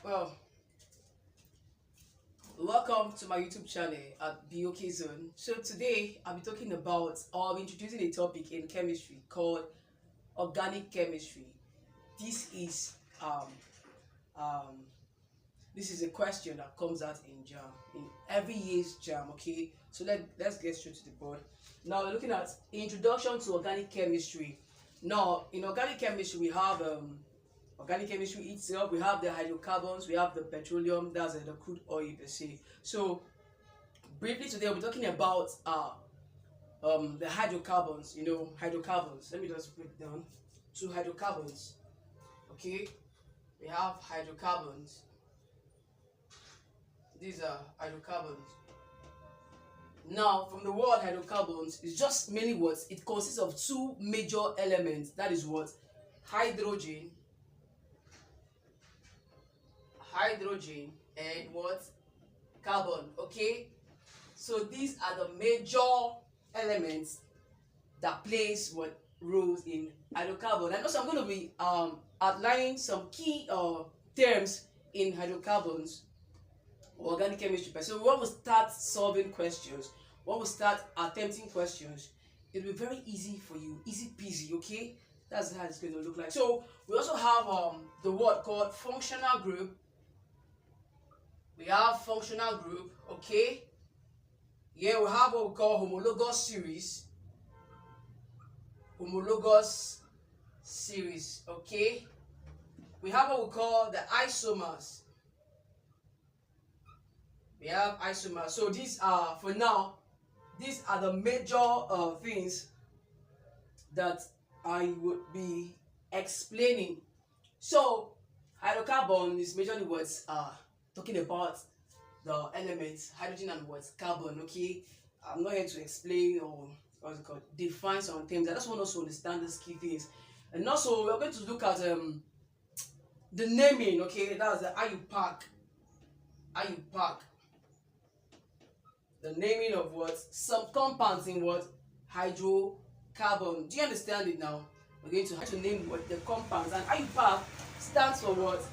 Well, welcome to my YouTube channel at BOK Zone. So today I'll be talking about, or I'll be introducing a topic in chemistry called organic chemistry. This is um um this is a question that comes out in JAM, in every year's JAM. Okay, so let's get straight to the board. Now we're looking at introduction to organic chemistry. Now in organic chemistry we have organic chemistry itself, we have the hydrocarbons, we have the petroleum, that's the crude oil per se. So briefly today we'll be talking about the hydrocarbons. Hydrocarbons, let me just break down two hydrocarbons. Okay, we have hydrocarbons. These are hydrocarbons. Now from the word hydrocarbons, it's just mainly what it consists of two major elements, that is what hydrogen and what carbon. Okay, so these are the major elements that plays what roles in hydrocarbon. And also I'm going to be outlining some key terms in hydrocarbons or organic chemistry. So when we start solving questions, when we start attempting questions, it'll be very easy for you, easy peasy. Okay, that's how it's going to look like. So we also have the word called functional group. We have functional group. Okay, yeah, we have what we call homologous series. Okay, we have what we call the isomers. We have isomers. So these are, for now, these are the major things that I would be explaining. So hydrocarbon is majorly what's talking about the elements hydrogen and what carbon. Okay, I'm not here to explain or what's it called, define some things. I just want us to understand these key things. And also we're going to look at the naming. Okay, that's the how you pack the naming of what some compounds in what hydrocarbon. Do you understand it now? We're going to have to name what the compounds, and IUPAC stands for what?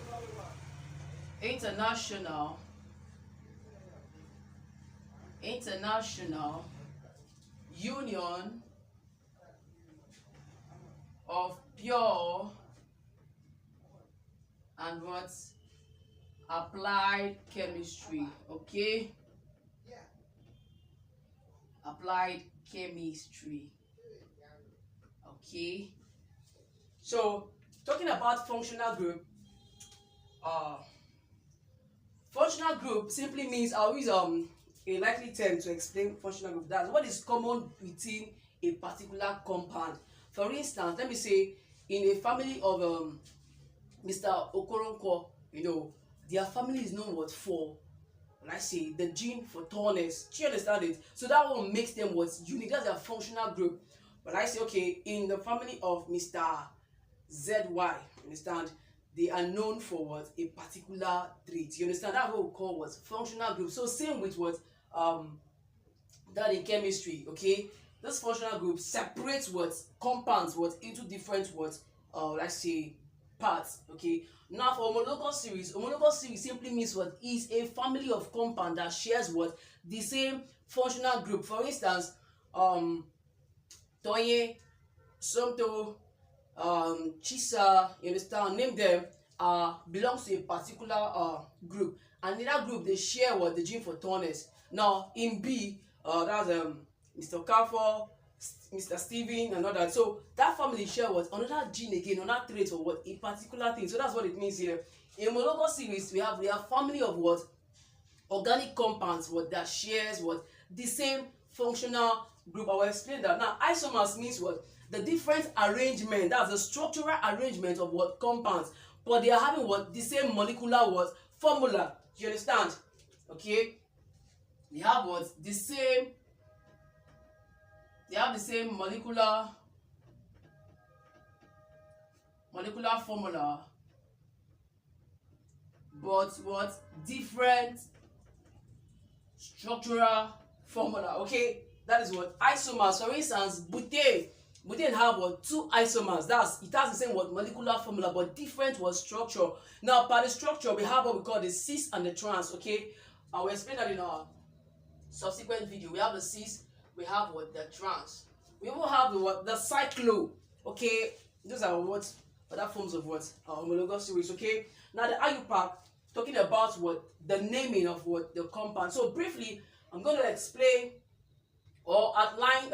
International Union of Pure and what? Applied chemistry. Okay, applied chemistry. Okay, so talking about functional group, functional group simply means I'll use a likely term to explain functional group. That's what is common within a particular compound. For instance, let me say in a family of Mr. Okoronkwo, their family is known what for, let's say, the gene for tallness. Do you understand it? So that one makes them what's unique. That's their functional group. But I say, okay, in the family of Mr. ZY, understand, they are known for what? A particular trait. You understand? That's what we call what? Functional group. So same with what that in chemistry. Okay, this functional group separates what compounds what into different what let's say parts. Okay, now for homologous series simply means what is a family of compound that shares what the same functional group. For instance, Tonye, Somto, Chisa, you understand, name them, belongs to a particular group, and in that group they share what the gene for tallness. Now in B, that's Mr. Carfor, Mr. Steven, and all that. So that family share what another gene again, another trait or what a particular thing. So that's what it means here. In homologous series, we have family of what organic compounds what that shares what the same functional group. I will explain that. Now isomers means what the different arrangement, that's the structural arrangement of what compounds, but they are having what the same molecular what formula. Do you understand? Okay, they have what the same molecular formula, but what different structural formula. Okay, that is what isomers. For instance, butane we then have what, two isomers. That's, it has the same what molecular formula but different what structure. Now per the structure we have what we call the cis and the trans. Okay, I will explain that in our subsequent video. We have the cis, we have what, the trans, we will have the what, the cyclo. Okay, those are what other forms of what, our homologous series. Okay, now the IUPAC, talking about what, the naming of what, the compound. So briefly I'm going to explain or outline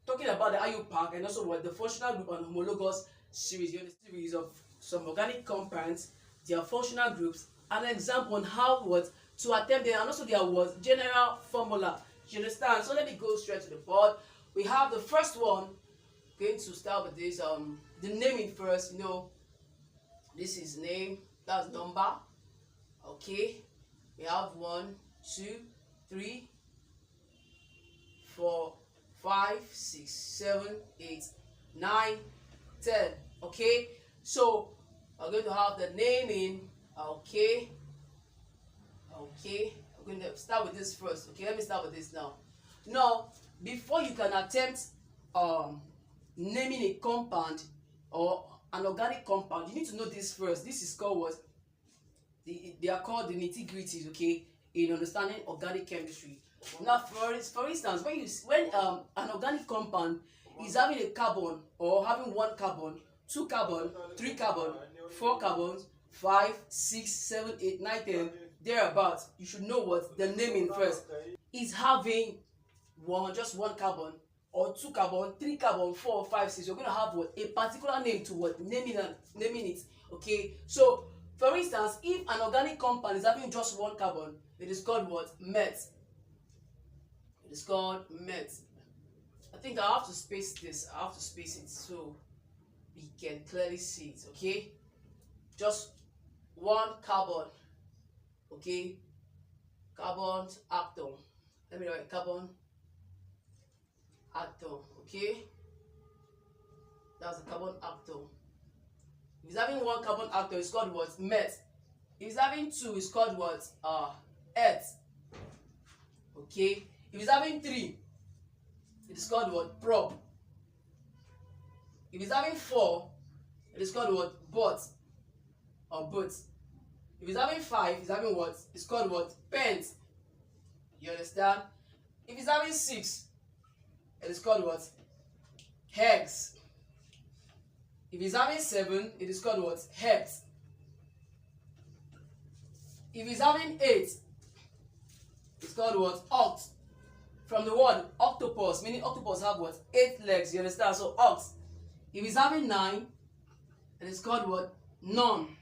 talking about the IUPAC and also what the functional group and homologous series. You know, the series of some organic compounds, their functional groups, and an example on how what to attempt them, and also their what general formula. You understand? So let me go straight to the board. We have the first one. Going to start with this the naming first. You know, this is name, that's number. Okay, we have 1, 2, 3, 4, 5, 6, 7, 8, 9, 10. Okay, so I'm going to have the naming. Okay, I'm going to start with this first. Okay, let me start with this now. Now, before you can attempt naming a compound or an organic compound, you need to know this first. This is called what, they are called the nitty-gritties, okay, in understanding organic chemistry. Now for instance, when an organic compound is having a carbon or having 1 carbon, 2 carbon, 3 carbon, 4 carbons, 5, 6, 7, 8, 9, 10, thereabouts, you should know what the naming first. Is having just 1 carbon or 2 carbon, 3 carbon, 4, 5, 6, you're going to have what, a particular name to what, naming it. Okay, so for instance, if an organic compound is having just 1 carbon, it is called what, met. It is called met. I think I have to space this. I have to space it so we can clearly see it. Okay, just 1 carbon. Okay, carbon atom. Let me write carbon atom. Okay, that's the carbon atom. If it's having 1 carbon atom, it's called what, met. If it's having 2, it's called what, earth. Okay, if it's having 3, it is called what, prop. If it's having 4, it is called what, bot or boat. If it's having 5, it's having what, it's called what, pent. You understand? If it's having 6, it is called what, hex. If it's having 7, it is called what, hex. If it's having 8, it's called what, oct. From the word octopus, meaning octopus have what, 8 legs. You understand? So oct. If it's having 9, it is called what, non.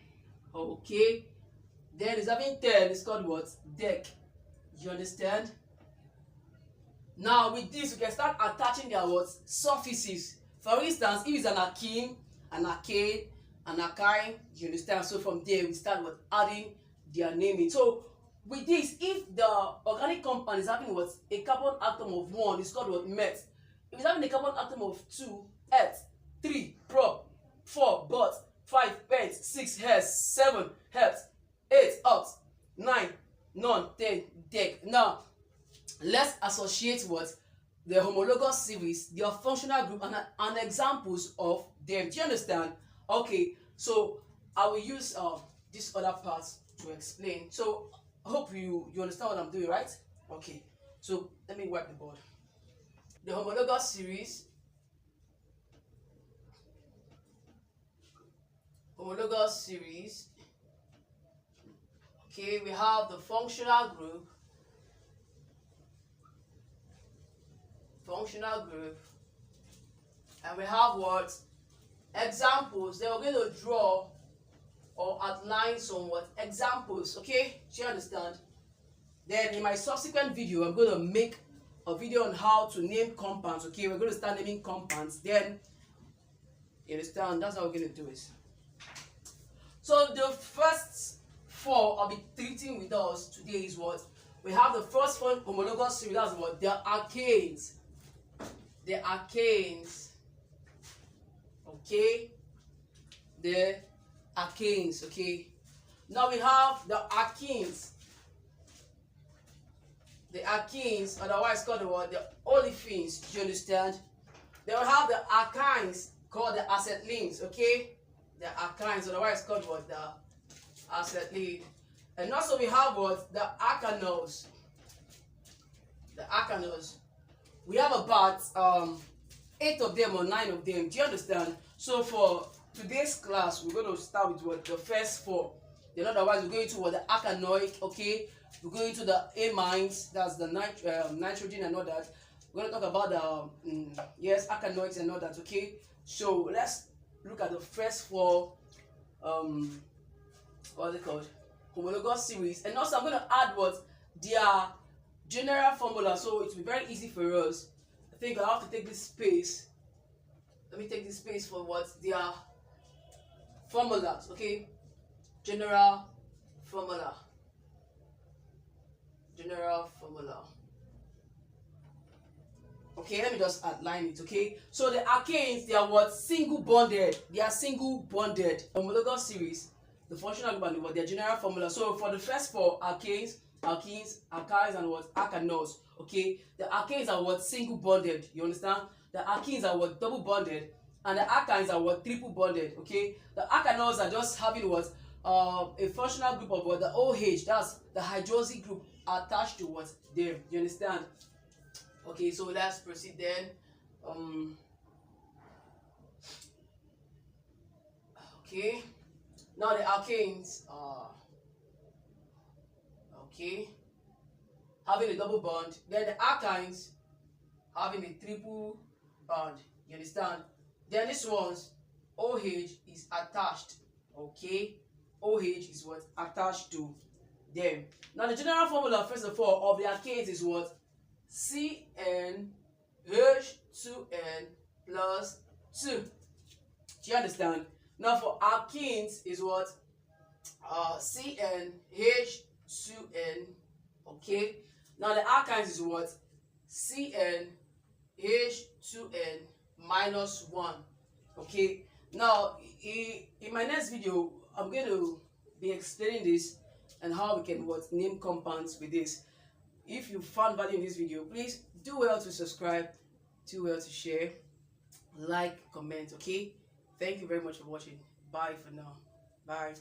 Okay, then it's having 10, it's called what, deck. You understand? Now with this, we can start attaching their what, suffixes. For instance, if it's an alkene, an alkane, an alkyne, you understand? So from there we start what, adding their naming. So with this, if the organic compound is having what, a carbon atom of 1, it's called what, met. If it's having a carbon atom of 2, earth. 3, prop. 4, bot. 5, pent. 6, hex. 7, hex. 8, oct. 9, non. 10, deck. Now let's associate what, the homologous series, their functional group, and examples of them. Do you understand? Okay, so I will use this other part to explain. So I hope you understand what I'm doing, right? Okay, so let me wipe the board. The homologous series. Okay, we have the functional group. And we have what, examples. Then we're going to draw or outline some what, examples. Okay, do you understand? Then in my subsequent video, I'm going to make a video on how to name compounds. Okay, we're going to start naming compounds. Then you understand, that's how we're going to do it. So the first 4 I'll be treating with us today is what, we have the first one, homologous series. That's what, the alkanes. Okay, the alkanes. Okay, now we have the alkenes. Otherwise called the what, the olefins. Do you understand? Then we have the alkynes called the acetylenes, okay? The alkynes, otherwise called what? The acetylene. And also we have what? The alkanols. The alkanols. We have about 8 of them or 9 of them. Do you understand? So for today's class, we're going to start with what? The first 4. Then otherwise we're going to what? The alkanoic, okay? We're going to the amines, that's the nitrogen and all that. We're going to talk about the yes, alkanoids and all that, okay? So let's look at the first 4 what's it called, homologous series. And also I'm going to add what? Their general formula, so it will be very easy for us. I think I have to take this space. Let me take this space for what? Their formulas, okay? General formula. General formula. Okay, let me just outline it, okay? So the alkanes, they are what? Single bonded. They are single bonded. Homologous series, the functional group and what? Their general formula. So for the first 4, alkanes, alkenes, alkynes, and what? Alkanols, okay? The alkanes are what? Single bonded. You understand? The alkenes are what? Double bonded. And the alkynes are what? Triple bonded, okay? The alkanols are just having what? A functional group of what? The OH, that's the hydroxy group attached to what? Them. You understand? Okay, so let's proceed then. Okay, now the alkanes are okay, having a double bond. Then the alkynes having a triple bond. You understand? Then this one's OH is attached. Okay, OH is what? Attached to them. Now the general formula, first of all, of the alkanes is what? CnH2n plus 2. Do you understand? Now for alkenes is what? CnH2n. Okay. Now the alkynes is what? CnH2n minus 1. Okay. Now in my next video, I'm going to be explaining this and how we can what? Name compounds with this. If you found value in this video, please do well to subscribe, do well to share, like, comment, okay? Thank you very much for watching. Bye for now. Bye.